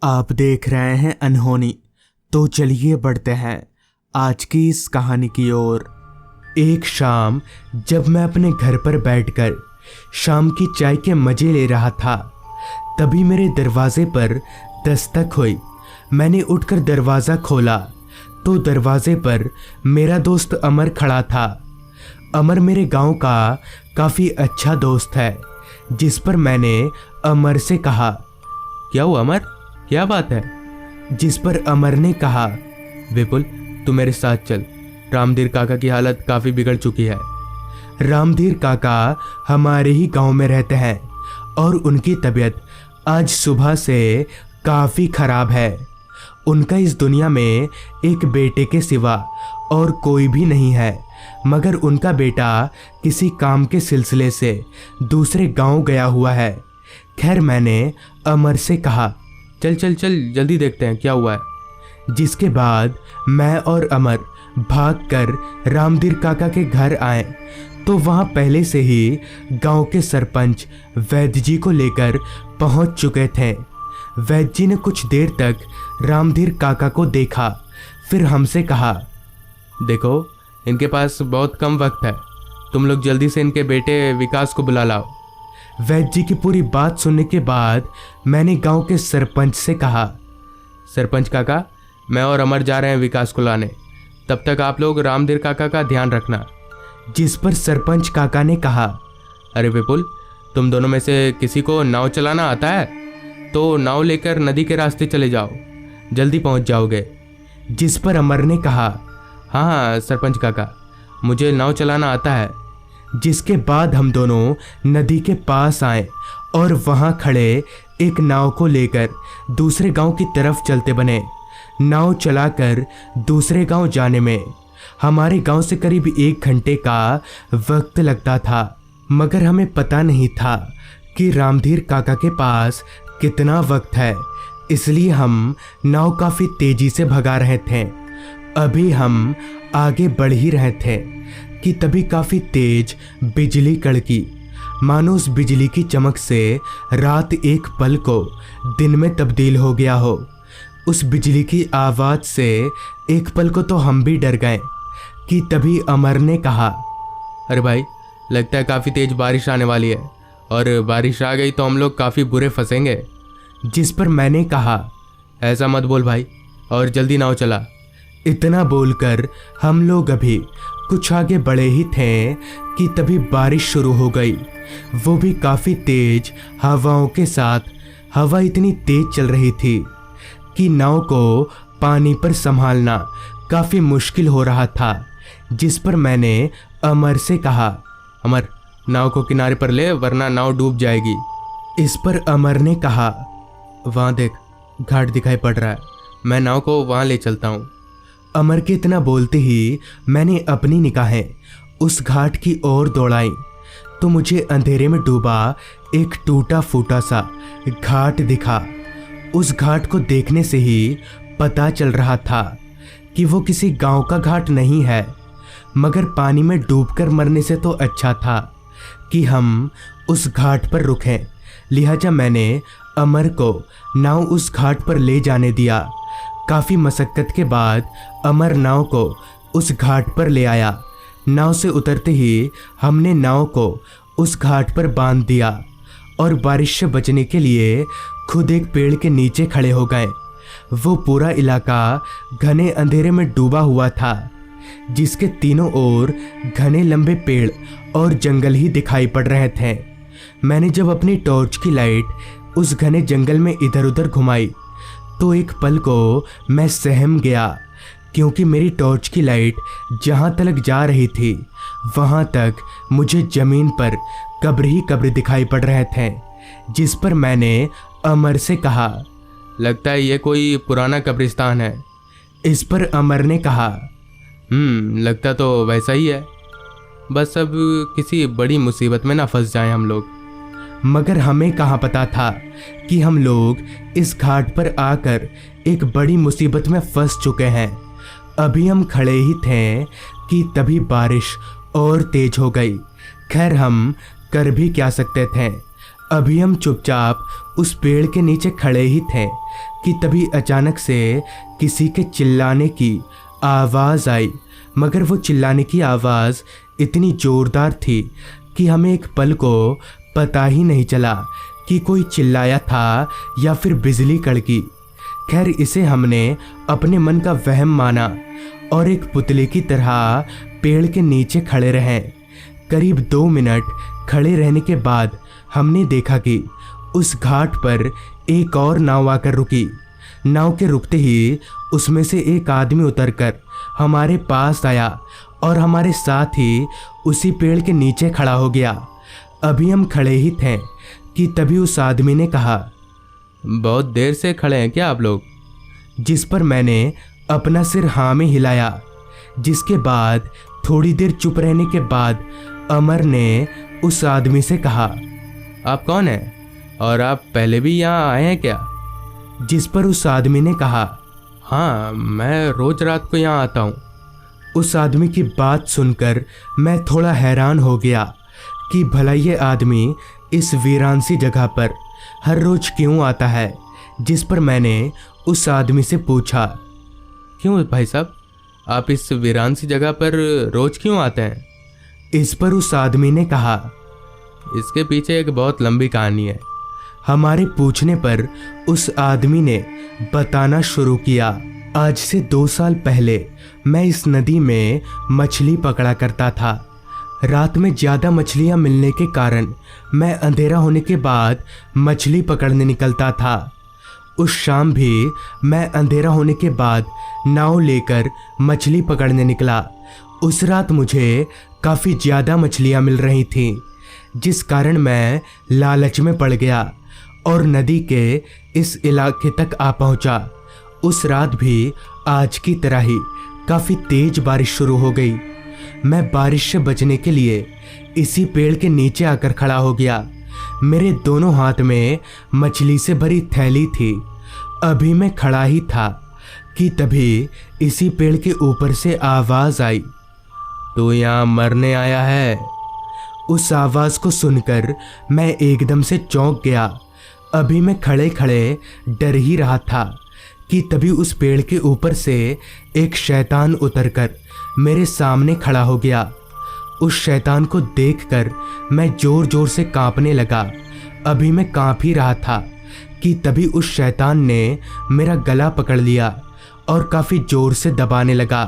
आप देख रहे हैं अनहोनी। तो चलिए बढ़ते हैं आज की इस कहानी की ओर। एक शाम जब मैं अपने घर पर बैठकर शाम की चाय के मजे ले रहा था, तभी मेरे दरवाजे पर दस्तक हुई। मैंने उठकर दरवाज़ा खोला तो दरवाजे पर मेरा दोस्त अमर खड़ा था। अमर मेरे गांव का काफ़ी अच्छा दोस्त है, जिस पर मैंने अमर से कहा, क्या हुआ अमर, क्या बात है? जिस पर अमर ने कहा, विपुल तू मेरे साथ चल, रामधीर काका की हालत काफ़ी बिगड़ चुकी है। रामधीर काका हमारे ही गांव में रहते हैं और उनकी तबीयत आज सुबह से काफ़ी खराब है। उनका इस दुनिया में एक बेटे के सिवा और कोई भी नहीं है, मगर उनका बेटा किसी काम के सिलसिले से दूसरे गांव गया हुआ है। खैर मैंने अमर से कहा, चल चल चल जल्दी देखते हैं क्या हुआ है। जिसके बाद मैं और अमर भागकर रामधीर काका के घर आए तो वहाँ पहले से ही गांव के सरपंच वैद्य जी को लेकर पहुँच चुके थे। वैद्य जी ने कुछ देर तक रामधीर काका को देखा, फिर हमसे कहा, देखो इनके पास बहुत कम वक्त है, तुम लोग जल्दी से इनके बेटे विकास को बुला लाओ। वैद्य जी की पूरी बात सुनने के बाद मैंने गांव के सरपंच से कहा, सरपंच काका मैं और अमर जा रहे हैं विकास को लाने, तब तक आप लोग रामधीर काका का ध्यान रखना। जिस पर सरपंच काका ने कहा, अरे विपुल तुम दोनों में से किसी को नाव चलाना आता है तो नाव लेकर नदी के रास्ते चले जाओ, जल्दी पहुंच जाओगे। जिस पर अमर ने कहा, हाँ हाँ सरपंच काका मुझे नाव चलाना आता है। जिसके बाद हम दोनों नदी के पास आए और वहाँ खड़े एक नाव को लेकर दूसरे गांव की तरफ चलते बने। नाव चलाकर दूसरे गांव जाने में हमारे गांव से करीब 1 घंटे का वक्त लगता था, मगर हमें पता नहीं था कि रामधीर काका के पास कितना वक्त है, इसलिए हम नाव काफ़ी तेजी से भगा रहे थे। अभी हम आगे बढ़ ही रहे थे कि तभी काफ़ी तेज बिजली कड़की, मानो उस बिजली की चमक से रात एक पल को दिन में तब्दील हो गया हो। उस बिजली की आवाज़ से एक पल को तो हम भी डर गए कि तभी अमर ने कहा, अरे भाई लगता है काफ़ी तेज बारिश आने वाली है और बारिश आ गई तो हम लोग काफ़ी बुरे फंसेंगे। जिस पर मैंने कहा, ऐसा मत बोल भाई और जल्दी नाव चला। इतना बोलकर हम लोग अभी कुछ आगे बढ़े ही थे कि तभी बारिश शुरू हो गई, वो भी काफ़ी तेज हवाओं के साथ। हवा इतनी तेज चल रही थी कि नाव को पानी पर संभालना काफ़ी मुश्किल हो रहा था। जिस पर मैंने अमर से कहा, अमर नाव को किनारे पर ले वरना नाव डूब जाएगी। इस पर अमर ने कहा, वहाँ देख घाट दिखाई पड़ रहा है, मैं नाव को वहाँ ले चलता हूँ। अमर के इतना बोलते ही मैंने अपनी निगाहें उस घाट की ओर दौड़ाई तो मुझे अंधेरे में डूबा एक टूटा फूटा सा घाट दिखा। उस घाट को देखने से ही पता चल रहा था कि वो किसी गांव का घाट नहीं है, मगर पानी में डूबकर मरने से तो अच्छा था कि हम उस घाट पर रुकें। लिहाजा मैंने अमर को नाव उस घाट पर ले जाने दिया। काफ़ी मशक्क़त के बाद अमर नाव को उस घाट पर ले आया। नाव से उतरते ही हमने नाव को उस घाट पर बांध दिया और बारिश से बचने के लिए खुद एक पेड़ के नीचे खड़े हो गए। वो पूरा इलाका घने अंधेरे में डूबा हुआ था, जिसके तीनों ओर घने लंबे पेड़ और जंगल ही दिखाई पड़ रहे थे। मैंने जब अपनी टॉर्च की लाइट उस घने जंगल में इधर उधर घुमाई तो एक पल को मैं सहम गया, क्योंकि मेरी टॉर्च की लाइट जहाँ तक जा रही थी वहाँ तक मुझे ज़मीन पर कब्र ही कब्र दिखाई पड़ रहे थे। जिस पर मैंने अमर से कहा, लगता है ये कोई पुराना कब्रिस्तान है। इस पर अमर ने कहा, लगता तो वैसा ही है, बस अब किसी बड़ी मुसीबत में ना फंस जाएं हम लोग। मगर हमें कहाँ पता था कि हम लोग इस घाट पर आकर एक बड़ी मुसीबत में फंस चुके हैं। अभी हम खड़े ही थे कि तभी बारिश और तेज हो गई। खैर हम कर भी क्या सकते थे, अभी हम चुपचाप उस पेड़ के नीचे खड़े ही थे कि तभी अचानक से किसी के चिल्लाने की आवाज़ आई। मगर वो चिल्लाने की आवाज़ इतनी ज़ोरदार थी कि हमें एक पल को पता ही नहीं चला कि कोई चिल्लाया था या फिर बिजली कड़की। खैर, इसे हमने अपने मन का वहम माना और एक पुतले की तरह पेड़ के नीचे खड़े रहे। करीब 2 मिनट खड़े रहने के बाद हमने देखा कि उस घाट पर एक और नाव आकर रुकी। नाव के रुकते ही उसमें से एक आदमी उतरकर हमारे पास आया और हमारे साथ ही उसी पेड़ के नीचे खड़ा हो गया। अभी हम खड़े ही थे कि तभी उस आदमी ने कहा, बहुत देर से खड़े हैं क्या आप लोग? जिस पर मैंने अपना सिर हाँ में हिलाया। जिसके बाद थोड़ी देर चुप रहने के बाद अमर ने उस आदमी से कहा, आप कौन हैं और आप पहले भी यहाँ आए हैं क्या? जिस पर उस आदमी ने कहा, हाँ, मैं रोज रात को यहाँ आता हूँ। उस आदमी की बात सुनकर मैं थोड़ा हैरान हो गया कि भला ये आदमी इस वीरान सी जगह पर हर रोज क्यों आता है। जिस पर मैंने उस आदमी से पूछा, क्यों भाई साहब, आप इस वीरान सी जगह पर रोज क्यों आते हैं? इस पर उस आदमी ने कहा, इसके पीछे एक बहुत लंबी कहानी है। हमारे पूछने पर उस आदमी ने बताना शुरू किया। आज से 2 साल पहले मैं इस नदी में मछली पकड़ा करता था। रात में ज़्यादा मछलियाँ मिलने के कारण मैं अंधेरा होने के बाद मछली पकड़ने निकलता था। उस शाम भी मैं अंधेरा होने के बाद नाव लेकर मछली पकड़ने निकला। उस रात मुझे काफ़ी ज़्यादा मछलियाँ मिल रही थीं, जिस कारण मैं लालच में पड़ गया और नदी के इस इलाके तक आ पहुंचा। उस रात भी आज की तरह ही काफ़ी तेज बारिश शुरू हो गई। मैं बारिश से बचने के लिए इसी पेड़ के नीचे आकर खड़ा हो गया। मेरे दोनों हाथ में मछली से भरी थैली थी। अभी मैं खड़ा ही था कि तभी इसी पेड़ के ऊपर से आवाज़ आई, तू यहाँ मरने आया है? उस आवाज़ को सुनकर मैं एकदम से चौंक गया। अभी मैं खड़े खड़े डर ही रहा था कि तभी उस पेड़ के ऊपर से एक शैतान उतरकर मेरे सामने खड़ा हो गया। उस शैतान को देखकर मैं ज़ोर ज़ोर से कांपने लगा। अभी मैं कांप ही रहा था कि तभी उस शैतान ने मेरा गला पकड़ लिया और काफ़ी ज़ोर से दबाने लगा।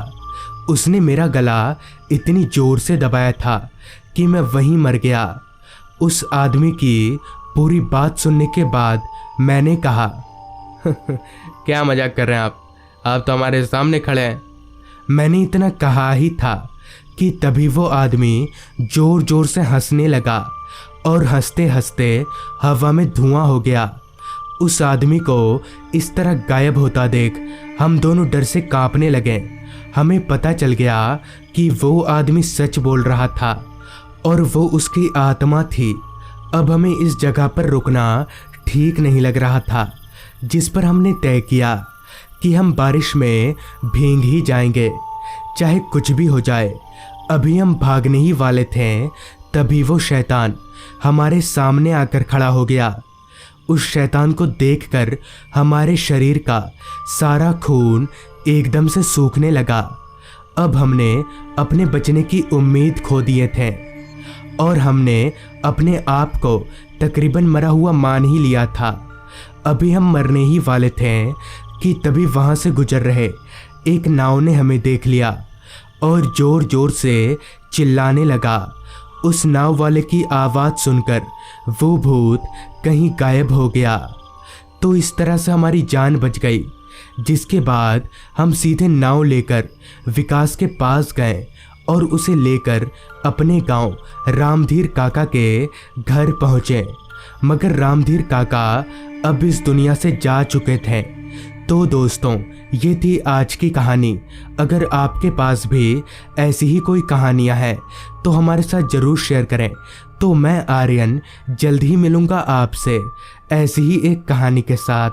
उसने मेरा गला इतनी ज़ोर से दबाया था कि मैं वहीं मर गया। उस आदमी की पूरी बात सुनने के बाद मैंने कहा, क्या मजाक कर रहे हैं आप तो हमारे सामने खड़े हैं। मैंने इतना कहा ही था कि तभी वो आदमी ज़ोर ज़ोर से हंसने लगा और हंसते हंसते हवा में धुआं हो गया। उस आदमी को इस तरह गायब होता देख हम दोनों डर से कांपने लगे। हमें पता चल गया कि वो आदमी सच बोल रहा था और वो उसकी आत्मा थी। अब हमें इस जगह पर रुकना ठीक नहीं लग रहा था, जिस पर हमने तय किया कि हम बारिश में भीग ही जाएंगे, चाहे कुछ भी हो जाए। अभी हम भागने ही वाले थे, तभी वो शैतान हमारे सामने आकर खड़ा हो गया। उस शैतान को देखकर हमारे शरीर का सारा खून एकदम से सूखने लगा। अब हमने अपने बचने की उम्मीद खो दिए थे और हमने अपने आप को तकरीबन मरा हुआ मान ही लिया था। अभी हम मरने ही वाले थे कि तभी वहाँ से गुजर रहे एक नाव ने हमें देख लिया और ज़ोर ज़ोर से चिल्लाने लगा। उस नाव वाले की आवाज़ सुनकर वो भूत कहीं गायब हो गया। तो इस तरह से हमारी जान बच गई, जिसके बाद हम सीधे नाव लेकर विकास के पास गए और उसे लेकर अपने गांव रामधीर काका के घर पहुँचे। मगर रामधीर काका अब इस दुनिया से जा चुके थे। तो दोस्तों, ये थी आज की कहानी। अगर आपके पास भी ऐसी ही कोई कहानियाँ हैं तो हमारे साथ ज़रूर शेयर करें। तो मैं आर्यन जल्द ही मिलूँगा आपसे ऐसी ही एक कहानी के साथ।